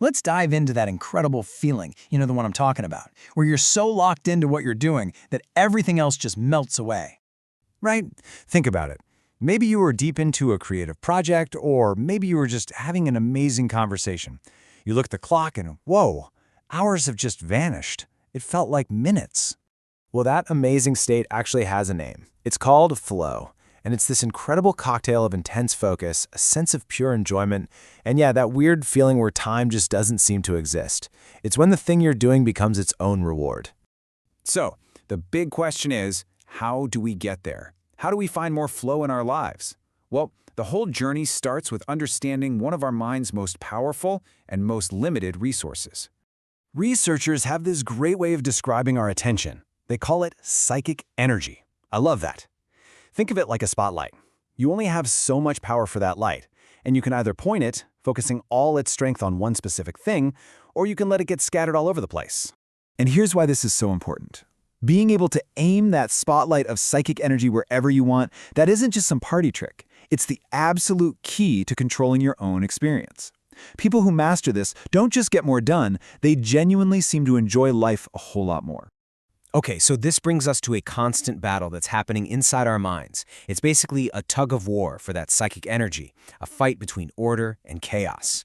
Let's dive into that incredible feeling, the one I'm talking about, where you're so locked into what you're doing that everything else just melts away. Right? Think about it. Maybe you were deep into a creative project, or maybe you were just having an amazing conversation. You look at the clock and whoa, hours have just vanished. It felt like minutes. Well, that amazing state actually has a name. It's called flow. And it's this incredible cocktail of intense focus, a sense of pure enjoyment, and yeah, that weird feeling where time just doesn't seem to exist. It's when the thing you're doing becomes its own reward. So, the big question is, how do we get there? How do we find more flow in our lives? Well, the whole journey starts with understanding one of our mind's most powerful and most limited resources. Researchers have this great way of describing our attention. They call it psychic energy. I love that. Think of it like a spotlight. You only have so much power for that light, and you can either point it, focusing all its strength on one specific thing, or you can let it get scattered all over the place. And here's why this is so important. Being able to aim that spotlight of psychic energy wherever you want, that isn't just some party trick. It's the absolute key to controlling your own experience. People who master this don't just get more done, they genuinely seem to enjoy life a whole lot more. Okay, so this brings us to a constant battle that's happening inside our minds. It's basically a tug of war for that psychic energy, a fight between order and chaos.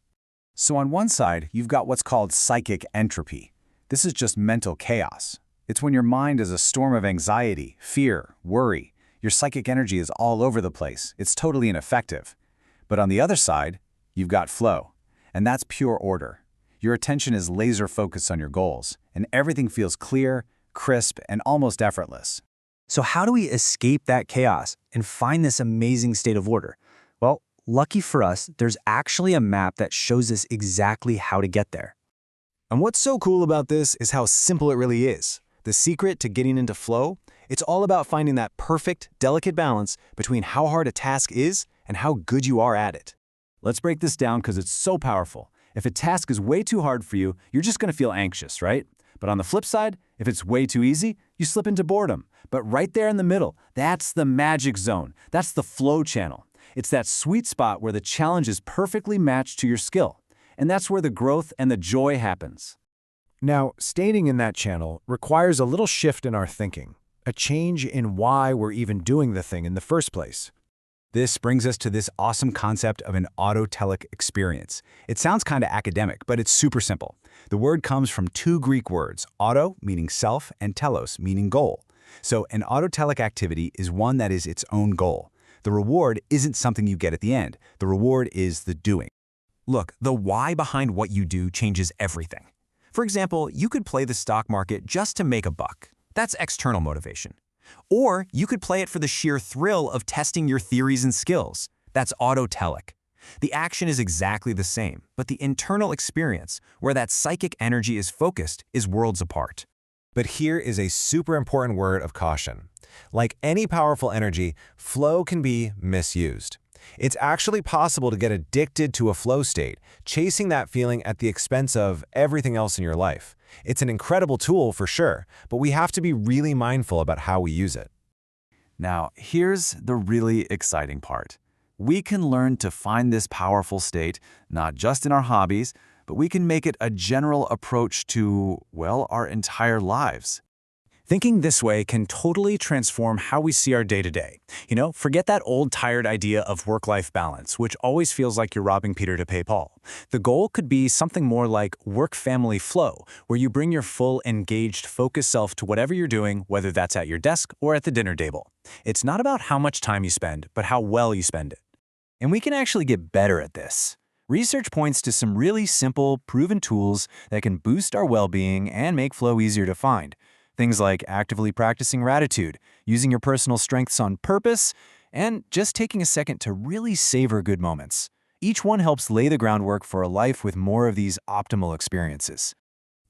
So on one side, you've got what's called psychic entropy. This is just mental chaos. It's when your mind is a storm of anxiety, fear, worry. Your psychic energy is all over the place. It's totally ineffective. But on the other side, you've got flow, and that's pure order. Your attention is laser focused on your goals, and everything feels clear, crisp, and almost effortless. So how do we escape that chaos and find this amazing state of order? Well, lucky for us, there's actually a map that shows us exactly how to get there. And what's so cool about this is how simple it really is. The secret to getting into flow, it's all about finding that perfect, delicate balance between how hard a task is and how good you are at it. Let's break this down because it's so powerful. If a task is way too hard for you, you're just going to feel anxious, right? But on the flip side, if it's way too easy, you slip into boredom. But right there in the middle, that's the magic zone. That's the flow channel. It's that sweet spot where the challenge is perfectly matched to your skill. And that's where the growth and the joy happens. Now, staying in that channel requires a little shift in our thinking, a change in why we're even doing the thing in the first place. This brings us to this awesome concept of an autotelic experience. It sounds kind of academic, but it's super simple. The word comes from two Greek words, auto, meaning self, and telos, meaning goal. So an autotelic activity is one that is its own goal. The reward isn't something you get at the end. The reward is the doing. Look, the why behind what you do changes everything. For example, you could play the stock market just to make a buck. That's external motivation. Or you could play it for the sheer thrill of testing your theories and skills. That's autotelic. The action is exactly the same, but the internal experience, where that psychic energy is focused, is worlds apart. But here is a super important word of caution. Like any powerful energy, flow can be misused. It's actually possible to get addicted to a flow state, chasing that feeling at the expense of everything else in your life. It's an incredible tool for sure, but we have to be really mindful about how we use it. Now, here's the really exciting part. We can learn to find this powerful state, not just in our hobbies, but we can make it a general approach to, well, our entire lives. Thinking this way can totally transform how we see our day-to-day. Forget that old tired idea of work-life balance, which always feels like you're robbing Peter to pay Paul. The goal could be something more like work-family flow, where you bring your full, engaged, focused self to whatever you're doing, whether that's at your desk or at the dinner table. It's not about how much time you spend, but how well you spend it. And we can actually get better at this. Research points to some really simple, proven tools that can boost our well-being and make flow easier to find. Things like actively practicing gratitude, using your personal strengths on purpose, and just taking a second to really savor good moments. Each one helps lay the groundwork for a life with more of these optimal experiences.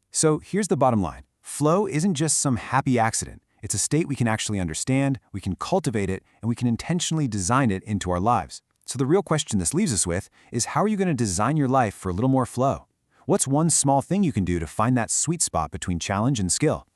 So here's the bottom line. Flow isn't just some happy accident. It's a state we can actually understand, we can cultivate it, and we can intentionally design it into our lives. So the real question this leaves us with is, how are you going to design your life for a little more flow? What's one small thing you can do to find that sweet spot between challenge and skill?